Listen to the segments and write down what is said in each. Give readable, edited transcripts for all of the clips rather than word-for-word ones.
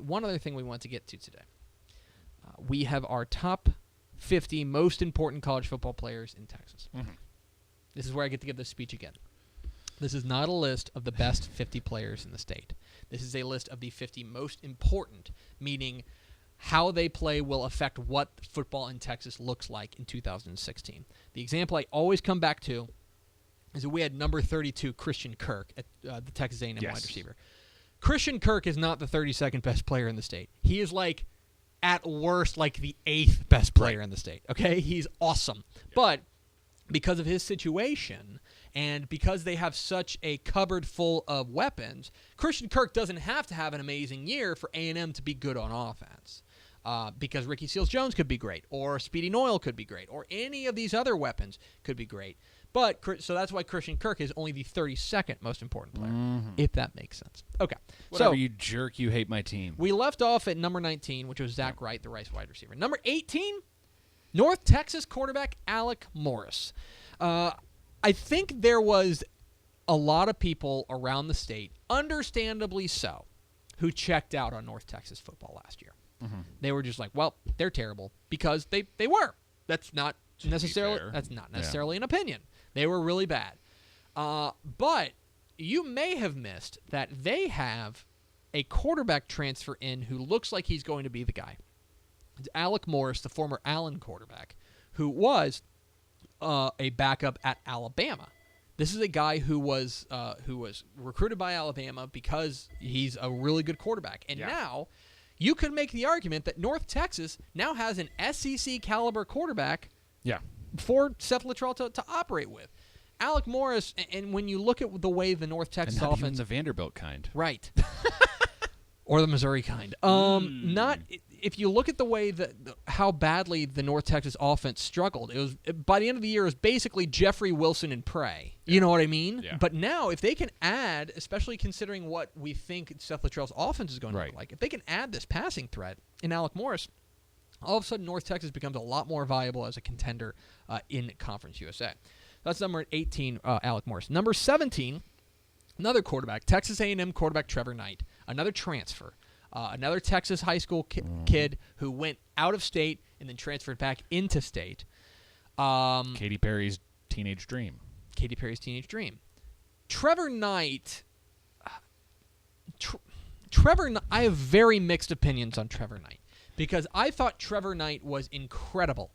one other thing we want to get to today. We have our top 50 most important college football players in Texas. Mm-hmm. This is where I get to give this speech again. This is not a list of the best 50 players in the state. This is a list of the 50 most important, meaning how they play will affect what football in Texas looks like in 2016. The example I always come back to is that we had number 32 Christian Kirk at the Texas A&M wide receiver. Christian Kirk is not the 32nd best player in the state. He is like, at worst, like the 8th best player in the state. Okay, he's awesome, but because of his situation and because they have such a cupboard full of weapons, Christian Kirk doesn't have to have an amazing year for A&M to be good on offense. Because Ricky Seals-Jones could be great, or Speedy Noyle could be great, or any of these other weapons could be great. But so that's why Christian Kirk is only the 32nd most important player, if that makes sense. Okay. Whatever, so, you jerk, you hate my team. We left off at number 19, which was Zach Wright, the Rice wide receiver. Number 18, North Texas quarterback Alec Morris. I think there was a lot of people around the state, understandably so, who checked out on North Texas football last year. Mm-hmm. They were just like, well, they're terrible because they were. That's not necessarily an opinion. They were really bad. But you may have missed that they have a quarterback transfer in who looks like he's going to be the guy. It's Alec Morris, the former Allen quarterback, who was a backup at Alabama. This is a guy who was recruited by Alabama because he's a really good quarterback. And now you could make the argument that North Texas now has an SEC caliber quarterback for Seth Luttrell to operate with. Alec Morris, and when you look at the way the North Texas offense, offense, the Vanderbilt kind, right, or the Missouri kind, not if you look at the way that how badly the North Texas offense struggled. It was by the end of the year, it was basically Jeffrey Wilson and Prey. You know what I mean? Yeah. But now, if they can add, especially considering what we think Seth Luttrell's offense is going to look like, if they can add this passing threat in Alec Morris, all of a sudden North Texas becomes a lot more viable as a contender in Conference USA. That's number 18, Alec Morris. Number 17, another quarterback, Texas A&M quarterback Trevor Knight, another transfer, another Texas high school kid who went out of state and then transferred back into state. Katy Perry's teenage dream. Trevor Knight. I have very mixed opinions on Trevor Knight because I thought Trevor Knight was incredible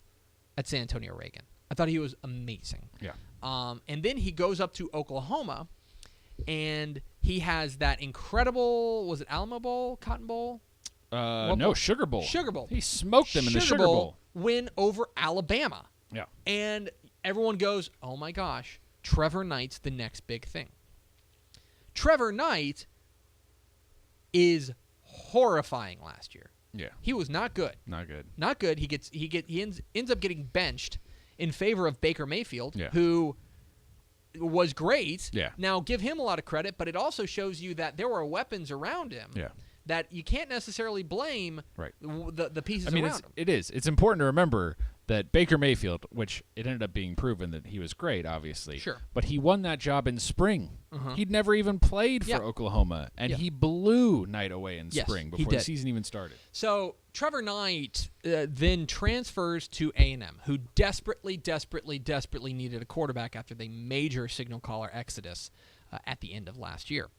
at San Antonio Reagan. I thought he was amazing. Yeah. And then he goes up to Oklahoma, and he has that incredible, was it Alamo Bowl, Cotton Bowl? No, Sugar Bowl. Sugar Bowl. He smoked them in the Sugar Bowl. Win over Alabama. Yeah. And everyone goes, oh my gosh, Trevor Knight's the next big thing. Trevor Knight is horrifying last year. Yeah. He was not good. Not good. Not good. He ends up getting benched in favor of Baker Mayfield, Yeah. who was great. Yeah. Now, give him a lot of credit, but it also shows you that there were weapons around him that you can't necessarily blame the pieces around him. It is. It's important to remember that Baker Mayfield, which it ended up being proven that he was great, obviously. Sure. But he won that job in spring. He'd never even played for Oklahoma, and he blew Knight away in spring before the season even started. So Trevor Knight then transfers to A&M, who desperately needed a quarterback after the major signal caller exodus at the end of last year.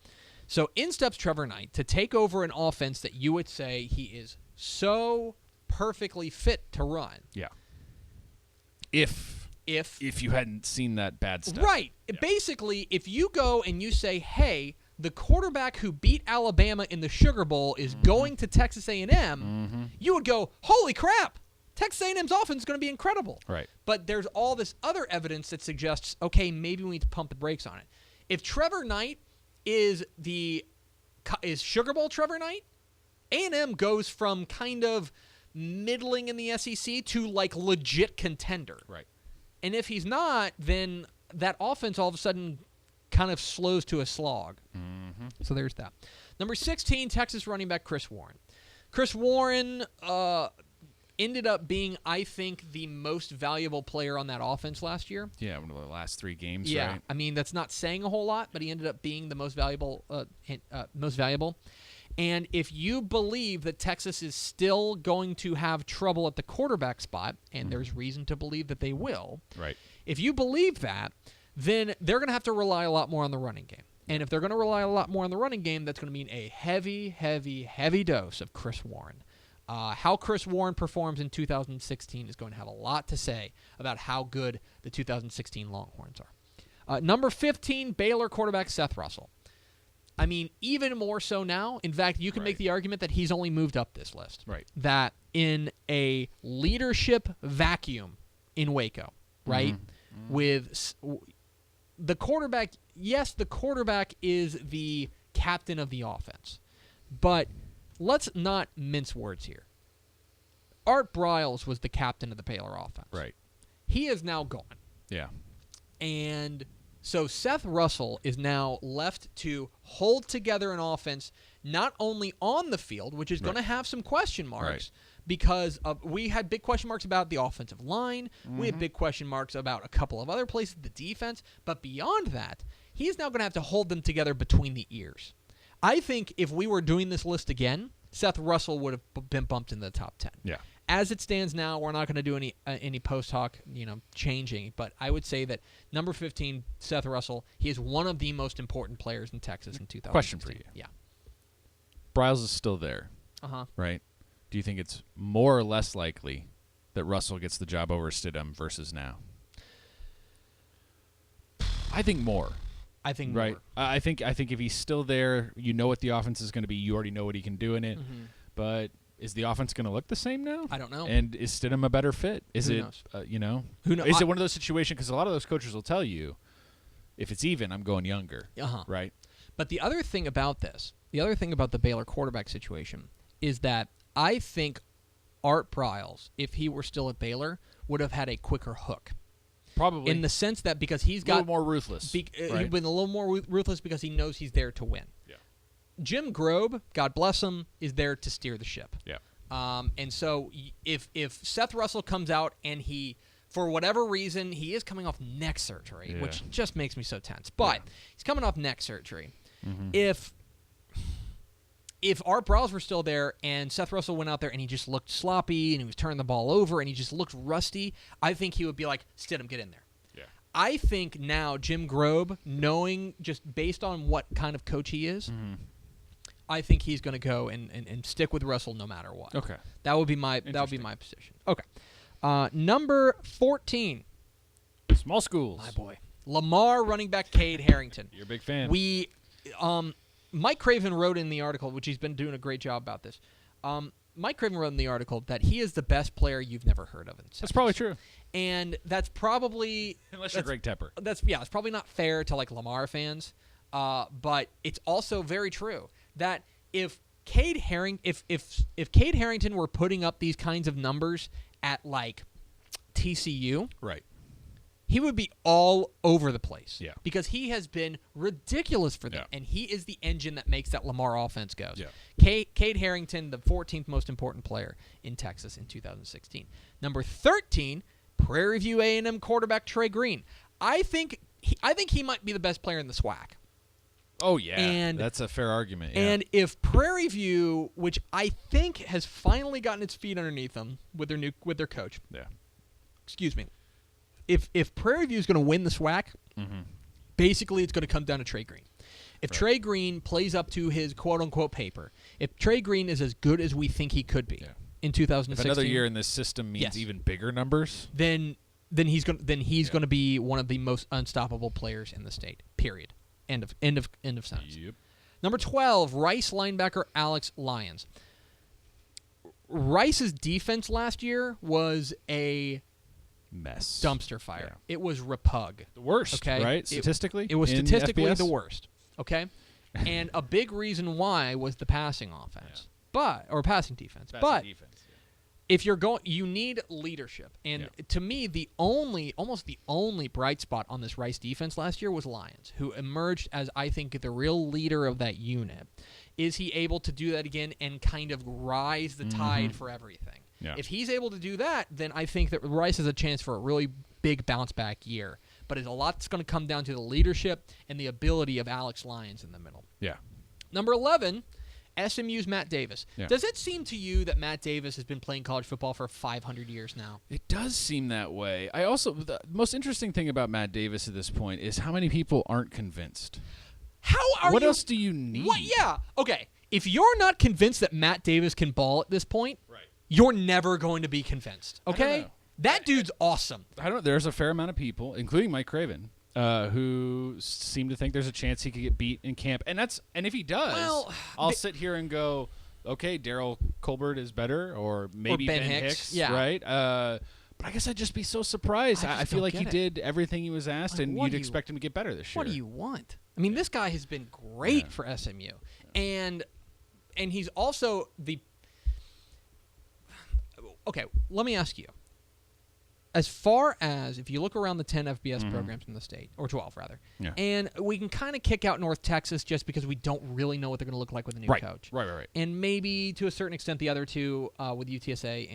So in steps Trevor Knight to take over an offense that you would say he is so perfectly fit to run. Yeah. If you hadn't seen that bad stuff. Right. Yeah. Basically, if you go and you say, hey, the quarterback who beat Alabama in the Sugar Bowl is going to Texas A&M, you would go, holy crap, Texas A&M's offense is going to be incredible. Right. But there's all this other evidence that suggests, okay, maybe we need to pump the brakes on it. If Trevor Knight is Sugar Bowl Trevor Knight, A&M goes from kind of middling in the SEC to like legit contender. Right. And if he's not, then that offense all of a sudden kind of slows to a slog. So there's that. Number 16, Texas running back Chris Warren. Chris Warren ended up being, I think, the most valuable player on that offense last year. Yeah, one of the last 3 games, right? I mean, that's not saying a whole lot, but he ended up being the most valuable. And if you believe that Texas is still going to have trouble at the quarterback spot, and there's reason to believe that they will, right? If you believe that, then they're going to have to rely a lot more on the running game. And if they're going to rely a lot more on the running game, that's going to mean a heavy, heavy, heavy dose of Chris Warren. How Chris Warren performs in 2016 is going to have a lot to say about how good the 2016 Longhorns are. Number 15, Baylor quarterback Seth Russell. I mean, even more so now. In fact, you can make the argument that he's only moved up this list. Right. That in a leadership vacuum in Waco, right, with the quarterback, yes, the quarterback is the captain of the offense. But let's not mince words here. Art Briles was the captain of the Baylor offense. Right. He is now gone. Yeah. And so Seth Russell is now left to hold together an offense not only on the field, which is going to have some question marks, because we had big question marks about the offensive line. We had big question marks about a couple of other places, the defense. But beyond that, he's now going to have to hold them together between the ears. I think if we were doing this list again, Seth Russell would have been bumped in the top 10. Yeah. As it stands now, we're not going to do any post hoc, changing. But I would say that number 15, Seth Russell, he is one of the most important players in Texas in 2016. Question for you. Yeah. Briles is still there. Right? Do you think it's more or less likely that Russell gets the job over Stidham versus now? I think more. I think right. more. I think if he's still there, you know what the offense is going to be. You already know what he can do in it. But is the offense going to look the same now? I don't know. And is Stidham a better fit? Is Who it? knows? Who knows? Is it one of those situations? Because a lot of those coaches will tell you, if it's even, I'm going younger. Right. But the other thing about this, the Baylor quarterback situation, is that I think Art Briles, if he were still at Baylor, would have had a quicker hook. Probably. In the sense that because he's got... a little more ruthless. He's been a little more ruthless because he knows he's there to win. Yeah. Jim Grobe, God bless him, is there to steer the ship. Yeah. And so if Seth Russell comes out and he, for whatever reason, he is coming off neck surgery, which just makes me so tense. But he's coming off neck surgery. If Art Briles were still there and Seth Russell went out there and he just looked sloppy and he was turning the ball over and he just looked rusty, I think he would be like, Stidham, get in there. Yeah. I think now Jim Grobe, knowing just based on what kind of coach he is, I think he's going to go and stick with Russell no matter what. Okay. That would be my position. Okay. Number 14. Small schools. My boy. Lamar running back Cade Harrington. You're a big fan. Mike Craven wrote in the article, which he's been doing a great job about this. Mike Craven wrote in the article that he is the best player you've never heard of in Texas. That's probably true. And that's probably... Unless you're Greg Tepper. It's probably not fair to, Lamar fans. But it's also very true that if Cade Harrington were putting up these kinds of numbers at, TCU... Right. He would be all over the place. Yeah. Because he has been ridiculous for them. Yeah. And he is the engine that makes that Lamar offense goes. Yeah. Cade Harrington, the 14th most important player in Texas in 2016. Number 13, Prairie View A&M quarterback Trey Green. I think he might be the best player in the SWAC. Oh, yeah. And that's a fair argument. Yeah. And if Prairie View, which I think has finally gotten its feet underneath them with their coach. Yeah. Excuse me. If Prairie View is going to win the SWAC, basically it's going to come down to Trey Green. If Trey Green plays up to his quote-unquote paper, if Trey Green is as good as we think he could be in 2016... If another year in this system means even bigger numbers... Then he's going to be one of the most unstoppable players in the state, period. End of sentence. Yep. Number 12, Rice linebacker Alex Lyons. Rice's defense last year was a... mess. Dumpster fire. Yeah. It was repug. The worst, okay? Right? Statistically? It was statistically FBS? the worst. Okay? And a big reason why was the passing offense. Or passing defense. If you're going, you need leadership. And to me, almost the only bright spot on this Rice defense last year was Lyons, who emerged as, I think, the real leader of that unit. Is he able to do that again and kind of rise the tide for everything? Yeah. If he's able to do that, then I think that Rice has a chance for a really big bounce-back year. But a lot's going to come down to the leadership and the ability of Alex Lyons in the middle. Yeah. Number 11, SMU's Matt Davis. Yeah. Does it seem to you that Matt Davis has been playing college football for 500 years now? It does seem that way. The most interesting thing about Matt Davis at this point is how many people aren't convinced. What else do you need? What? Yeah. Okay. If you're not convinced that Matt Davis can ball at this point, you're never going to be convinced. Okay? That dude's awesome. There's a fair amount of people, including Mike Craven, who seem to think there's a chance he could get beat in camp. And if he does, I'll sit here and go, okay, Daryl Colbert is better, or maybe Ben Hicks, right? But I guess I'd just be so surprised. I feel like he did everything he was asked, and you'd expect him to get better this year. What do you want? I mean, this guy has been great for SMU, and he's also the. Okay, let me ask you. As far as if you look around the 10 FBS programs in the state, or 12 rather, and we can kind of kick out North Texas just because we don't really know what they're going to look like with a new coach. Right. And maybe to a certain extent the other two with UTSA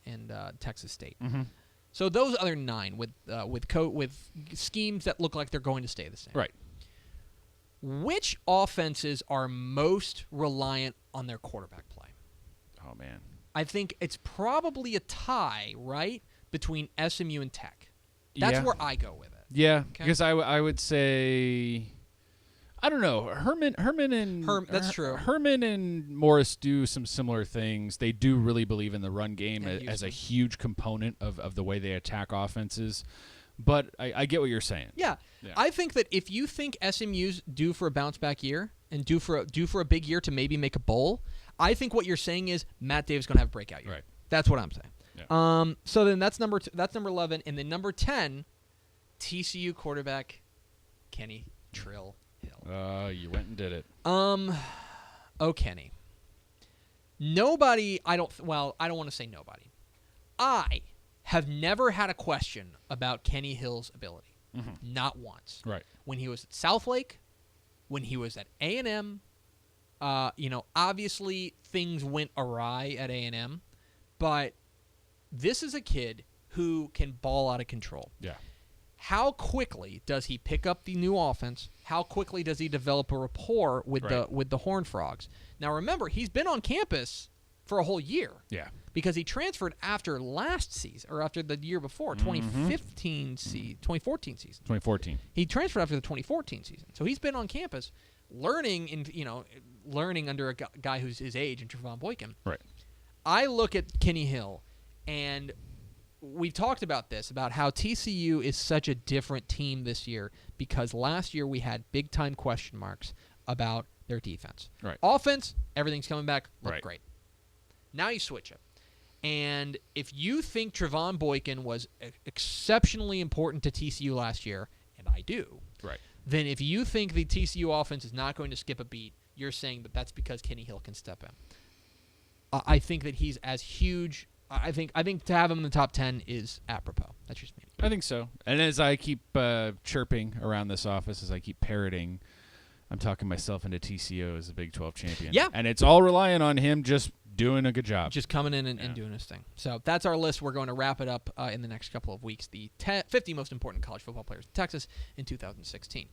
and Texas State. Mm-hmm. So those other 9 with schemes that look like they're going to stay the same. Right. Which offenses are most reliant on their quarterback play? Oh, man. I think it's probably a tie, right? Between SMU and Tech. That's where I go with it. Yeah, because I would say, I don't know, Herman and that's true. Herman and Morris do some similar things. They do really believe in the run game as a huge component of the way they attack offenses. But I get what you're saying. Yeah. I think that if you think SMU's due for a bounce back year and due for a big year to maybe make a bowl, I think what you're saying is Matt Davis is going to have a breakout year. Right. That's what I'm saying. Yeah. So then that's number 11, and then number 10, TCU quarterback Kenny Trill Hill. You went and did it. Kenny. Nobody. I don't want to say nobody. I have never had a question about Kenny Hill's ability. Mm-hmm. Not once. Right. When he was at Southlake, when he was at A&M, obviously things went awry at A&M, but this is a kid who can ball out of control. Yeah. How quickly does he pick up the new offense? How quickly does he develop a rapport with the Horned Frogs? Now remember, he's been on campus for a whole year. Yeah. Because he transferred after last season, or after the year before, 2014 season. 2014. He transferred after the 2014 season. So he's been on campus learning under a guy who's his age, in Trevon Boykin. Right. I look at Kenny Hill, and we've talked about this, about how TCU is such a different team this year because last year we had big-time question marks about their defense. Right. Offense, everything's coming back, looked great. Now you switch it. And if you think Trevon Boykin was exceptionally important to TCU last year, and I do, then if you think the TCU offense is not going to skip a beat, you're saying that that's because Kenny Hill can step in. I think that he's as huge. I think to have him in the top 10 is apropos. That's just me. I think so. And as I keep chirping around this office, as I keep parroting, I'm talking myself into TCU as a Big 12 champion. Yeah. And it's all relying on him just doing a good job. Just coming in and doing his thing. So that's our list. We're going to wrap it up in the next couple of weeks. The 50 most important college football players in Texas in 2016.